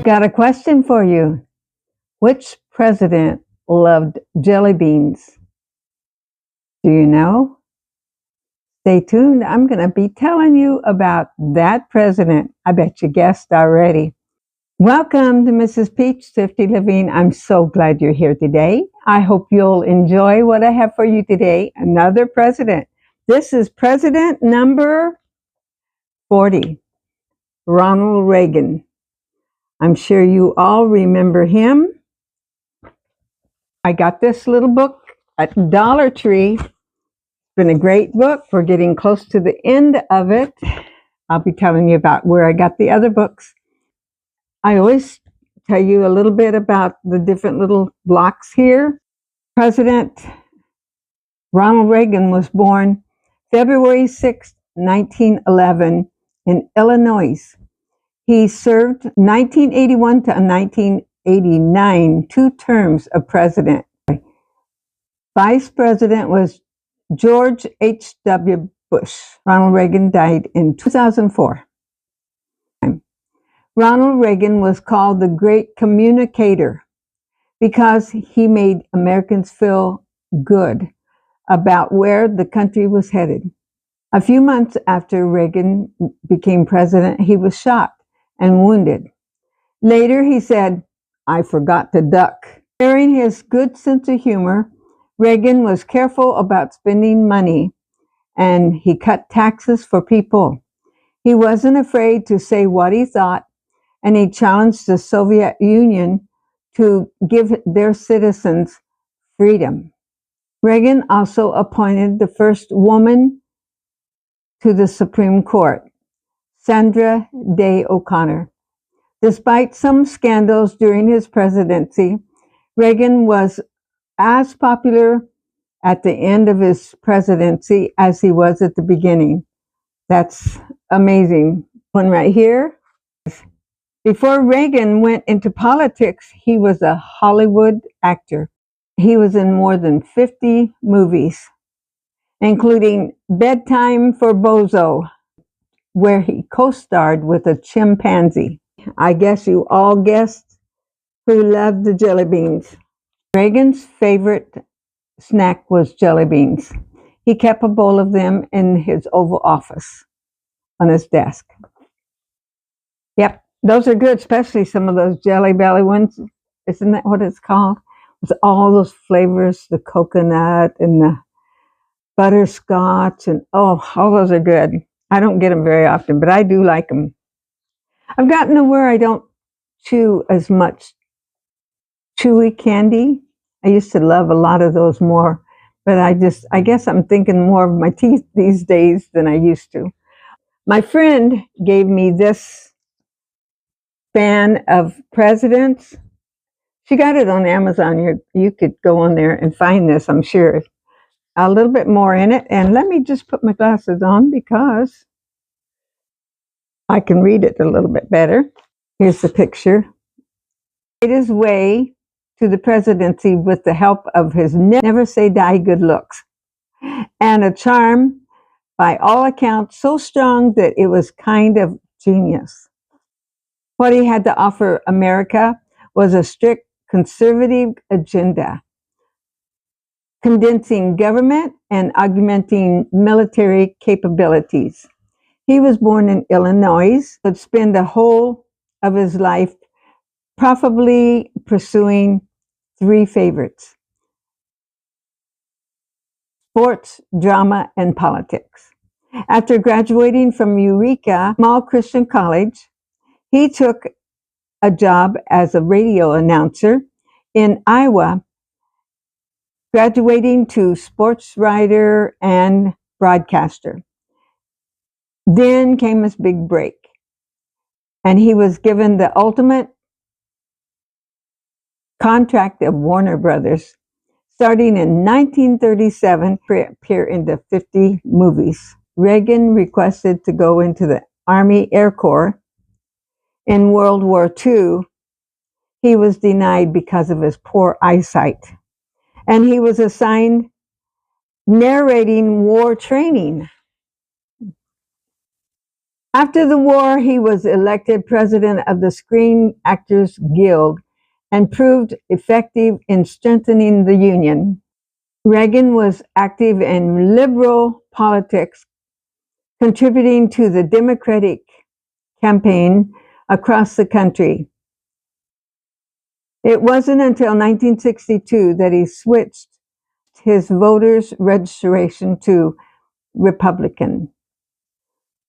got a question for you. Which president loved jelly beans? Do you know? Stay tuned. I'm going to be telling you about that president. I bet you guessed already. Welcome to Mrs. Peach Swifty Levine. I'm so glad you're here today. I hope you'll enjoy what I have for you today. Another president. This is president number 40, Ronald Reagan. I'm sure you all remember him. I got this little book at Dollar Tree. It's been a great book. We're getting close to the end of it. I'll be telling you about where I got the other books. I always tell you a little bit about the different little blocks here. President Ronald Reagan was born February 6, 1911 in Illinois. He served 1981 to 1989, 2 terms of president. Vice President was George H.W. Bush. Ronald Reagan died in 2004. Ronald Reagan was called the Great Communicator because he made Americans feel good about where the country was headed. A few months after Reagan became president, he was shot and wounded. Later, he said, "I forgot to duck." Sharing his good sense of humor, Reagan was careful about spending money, and he cut taxes for people. He wasn't afraid to say what he thought, and he challenged the Soviet Union to give their citizens freedom. Reagan also appointed the first woman to the Supreme Court, Sandra Day O'Connor. Despite some scandals during his presidency, Reagan was as popular at the end of his presidency as he was at the beginning. That's amazing. One right here. Before Reagan went into politics, he was a Hollywood actor. He was in more than 50 movies, including Bedtime for Bozo, where he co-starred with a chimpanzee. I guess you all guessed who loved the jelly beans. Reagan's favorite snack was jelly beans. He kept a bowl of them in his Oval Office on his desk. Yep, those are good, especially some of those Jelly Belly ones. Isn't that what it's called? With all those flavors, the coconut and the butterscotch, and all those are good. I don't get them very often, but I do like them. I've gotten to where I don't chew as much chewy candy. I used to love a lot of those more, but I guess I'm thinking more of my teeth these days than I used to. My friend gave me this fan of presidents. She got it on Amazon. You could go on there and find this, I'm sure. A little bit more in it. And let me just put my glasses on because I can read it a little bit better. Here's the picture. Made his way to the presidency with the help of his never say die good looks and a charm, by all accounts, so strong that it was kind of genius. What he had to offer America was a strict conservative agenda, condensing government and augmenting military capabilities. He was born in Illinois, but spent the whole of his life probably pursuing 3 favorites: sports, drama, and politics. After graduating from Eureka Small Christian College, he took a job as a radio announcer in Iowa, graduating to sports writer and broadcaster. Then came his big break, and he was given the ultimate contract of Warner Brothers, starting in 1937 to appear in the 50 movies. Reagan requested to go into the Army Air Corps. In World War II, he was denied because of his poor eyesight, and he was assigned narrating war training. After the war, he was elected president of the Screen Actors Guild and proved effective in strengthening the union. Reagan was active in liberal politics, contributing to the Democratic campaign across the country. It wasn't until 1962 that he switched his voters' registration to Republican.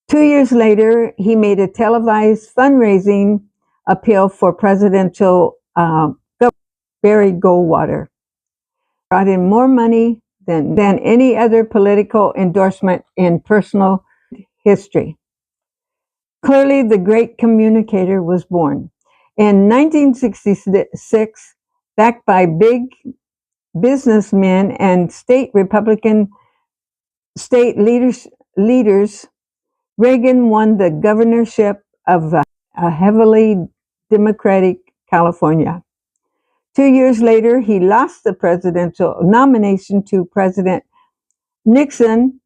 2 years later, he made a televised fundraising appeal for presidential Barry Goldwater. Brought in more money than any other political endorsement in personal history. Clearly, the great communicator was born. In 1966, backed by big businessmen and state Republican state leaders, Reagan won the governorship of a heavily Democratic California. 2 years later, he lost the presidential nomination to President Nixon,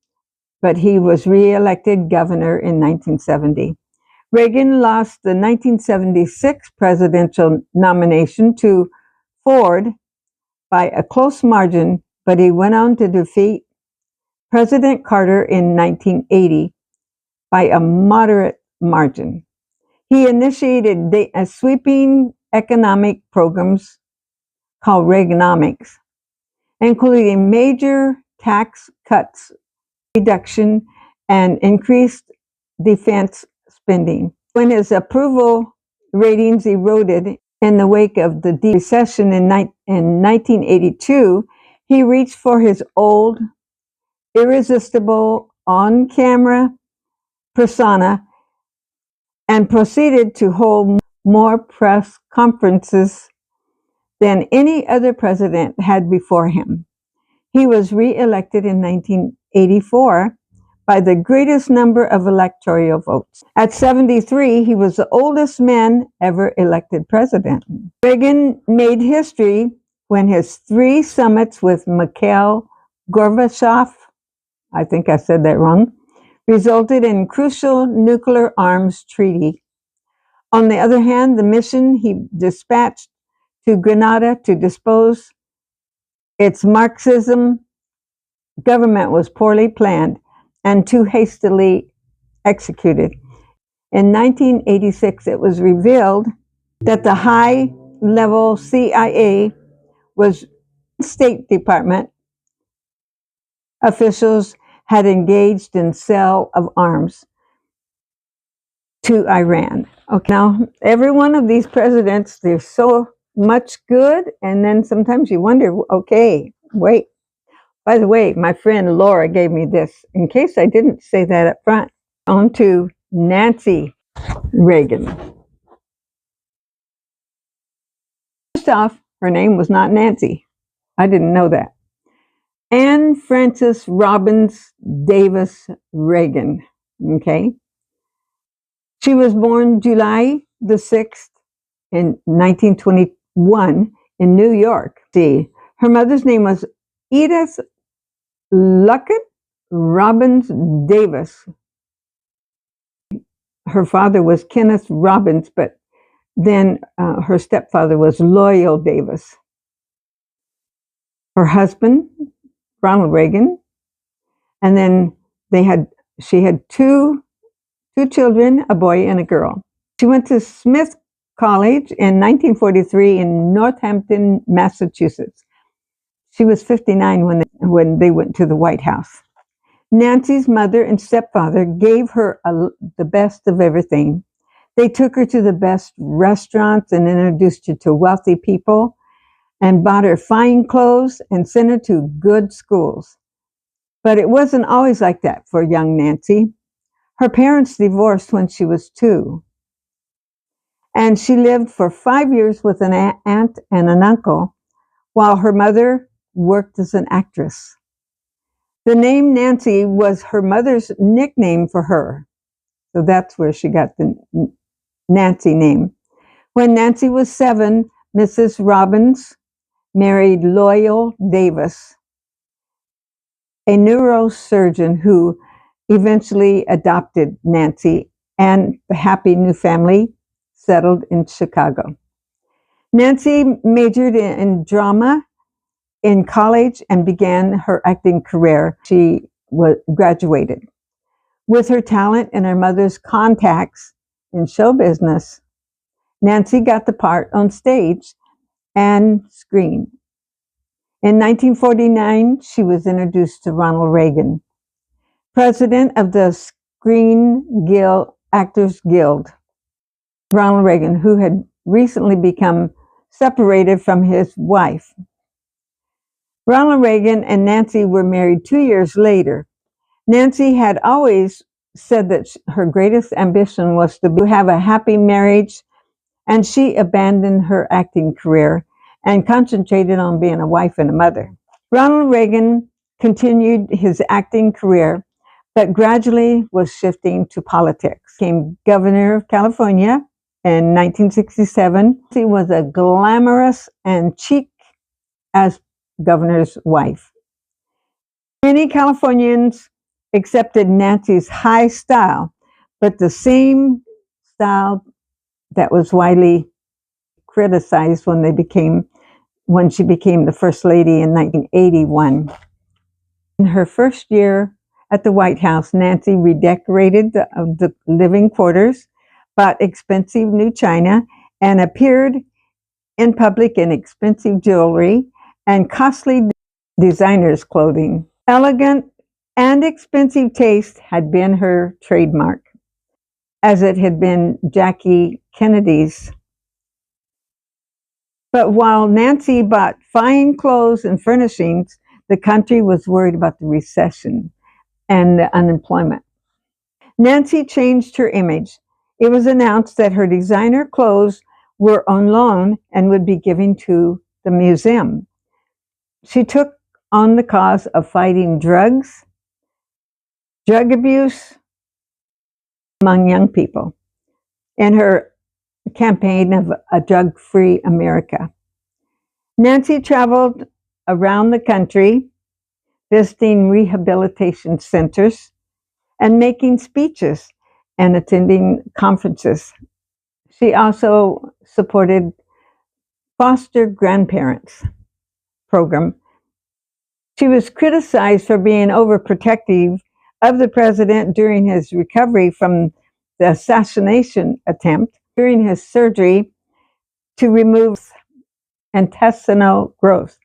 but he was reelected governor in 1970. Reagan lost the 1976 presidential nomination to Ford by a close margin, but he went on to defeat President Carter in 1980 by a moderate margin. He initiated sweeping economic programs called Reaganomics, including major tax cuts, reduction, and increased defense spending. When his approval ratings eroded in the wake of the deep recession in 1982, he reached for his old, irresistible, on-camera persona and proceeded to hold more press conferences than any other president had before him. He was re-elected in 1984 by the greatest number of electoral votes. At 73, he was the oldest man ever elected president. Reagan made history when his 3 summits with Mikhail Gorbachev, I think I said that wrong, resulted in crucial nuclear arms treaty. On the other hand, the mission he dispatched to Grenada to dispose its Marxism government was poorly planned and too hastily executed. In 1986, it was revealed that the high-level CIA was State Department officials had engaged in sale of arms to Iran. Okay, now every one of these presidents, there's so much good, and then sometimes you wonder, okay, wait. By the way, my friend Laura gave me this, in case I didn't say that up front. On to Nancy Reagan. First off, her name was not Nancy. I didn't know that. Anne Frances Robbins Davis Reagan, okay? She was born July the 6th in 1921 in New York. See, her mother's name was Edith Luckett Robbins Davis. Her father was Kenneth Robbins, but then her stepfather was Loyal Davis. Her husband, Ronald Reagan, and then she had two children, a boy and a girl. She went to Smith College in 1943 in Northampton, Massachusetts. She was 59 when they went to the White House. Nancy's mother and stepfather gave her the best of everything. They took her to the best restaurants and introduced her to wealthy people and bought her fine clothes and sent her to good schools. But it wasn't always like that for young Nancy. Her parents divorced when she was 2. And she lived for 5 years with an aunt and an uncle while her mother worked as an actress. The name Nancy was her mother's nickname for her. So that's where she got the Nancy name. When Nancy was 7, Mrs. Robbins married Loyal Davis, a neurosurgeon who eventually adopted Nancy and the happy new family settled in Chicago. Nancy majored in drama in college and began her acting career. She graduated. With her talent and her mother's contacts in show business, Nancy got the part on stage and screen. In 1949, she was introduced to Ronald Reagan, president of the Screen Actors Guild. Ronald Reagan, who had recently become separated from his wife. Ronald Reagan and Nancy were married 2 years later. Nancy had always said that her greatest ambition was to have a happy marriage, and she abandoned her acting career and concentrated on being a wife and a mother. Ronald Reagan continued his acting career, but gradually was shifting to politics. Became governor of California in 1967. She was as glamorous and chic as governor's wife. Many Californians accepted Nancy's high style, but the same style that was widely criticized when she became the First Lady in 1981. In her first year at the White House, Nancy redecorated the living quarters, bought expensive new china, and appeared in public in expensive jewelry and costly designer's clothing. Elegant and expensive taste had been her trademark, as it had been Jackie Kennedy's. But while Nancy bought fine clothes and furnishings, the country was worried about the recession and the unemployment. Nancy changed her image. It was announced that her designer clothes were on loan and would be given to the museum. She took on the cause of fighting drug abuse among young people in her campaign of a drug-free America. Nancy traveled around the country, visiting rehabilitation centers and making speeches and attending conferences. She also supported foster grandparents program. She was criticized for being overprotective of the president during his recovery from the assassination attempt during his surgery to remove intestinal growth.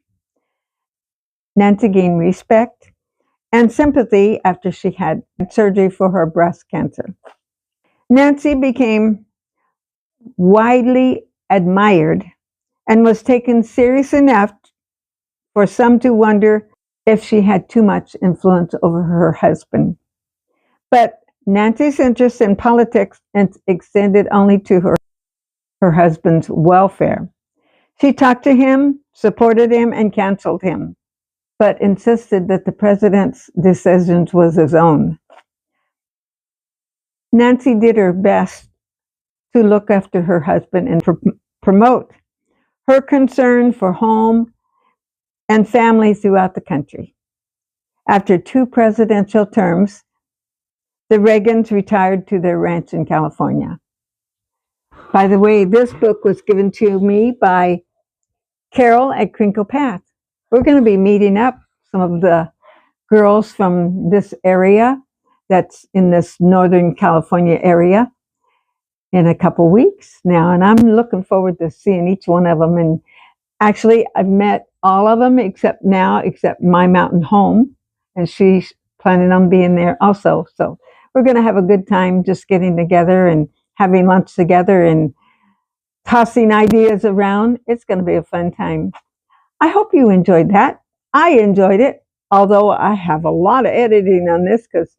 Nancy gained respect and sympathy after she had surgery for her breast cancer. Nancy became widely admired and was taken serious enough for some to wonder if she had too much influence over her husband. But Nancy's interest in politics extended only to her husband's welfare. She talked to him, supported him, and counseled him, but insisted that the president's decisions was his own. Nancy did her best to look after her husband and promote her concern for home and family throughout the country. After 2 presidential terms, the Reagans retired to their ranch in California. By the way, this book was given to me by Carol at Crinkle Path. We're going to be meeting up some of the girls from this area that's in this Northern California area in a couple weeks now, and I'm looking forward to seeing each one of them. And actually, I've met all of them except my mountain home, and she's planning on being there also. So we're going to have a good time just getting together and having lunch together and tossing ideas around. It's going to be a fun time. I hope you enjoyed that. I enjoyed it, although I have a lot of editing on this because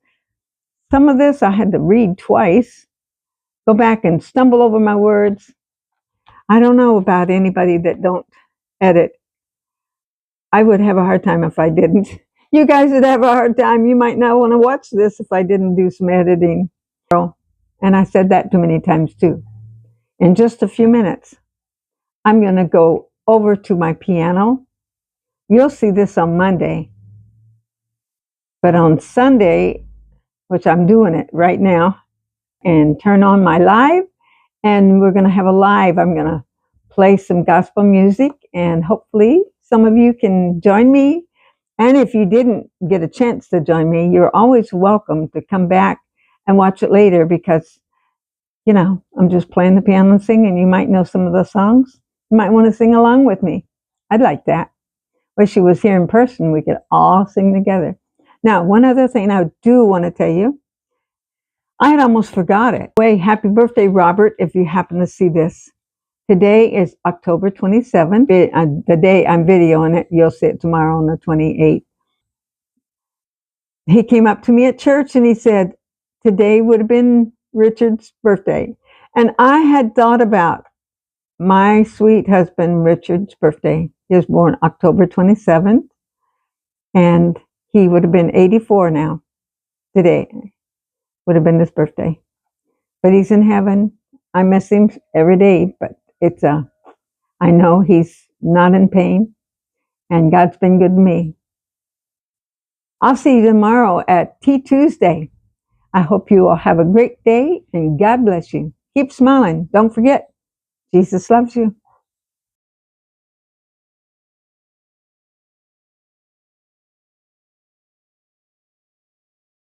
some of this I had to read twice, go back and stumble over my words. I don't know about anybody that don't edit. I would have a hard time if I didn't. You guys would have a hard time. You might not want to watch this if I didn't do some editing. And I said that too many times too. In just a few minutes, I'm going to go over to my piano. You'll see this on Monday. But on Sunday, which I'm doing it right now, and turn on my live, and we're going to have a live. I'm going to play some gospel music, and hopefully some of you can join me. And if you didn't get a chance to join me, you're always welcome to come back and watch it later, because, you know, I'm just playing the piano and singing. You might know some of the songs. You might want to sing along with me. I'd like that. Wish she was here in person. We could all sing together. Now, one other thing I do want to tell you. I had almost forgot it. Wait, happy birthday, Robert, if you happen to see this. Today is October 27th. The day I'm videoing it, you'll see it tomorrow on the 28th. He came up to me at church and he said, today would have been Richard's birthday. And I had thought about my sweet husband, Richard's birthday. He was born October 27th, and he would have been 84 now. Today would have been his birthday. But he's in heaven. I miss him every day, but I know he's not in pain, and God's been good to me. I'll see you tomorrow at Tea Tuesday. I hope you all have a great day, and God bless you. Keep smiling. Don't forget, Jesus loves you.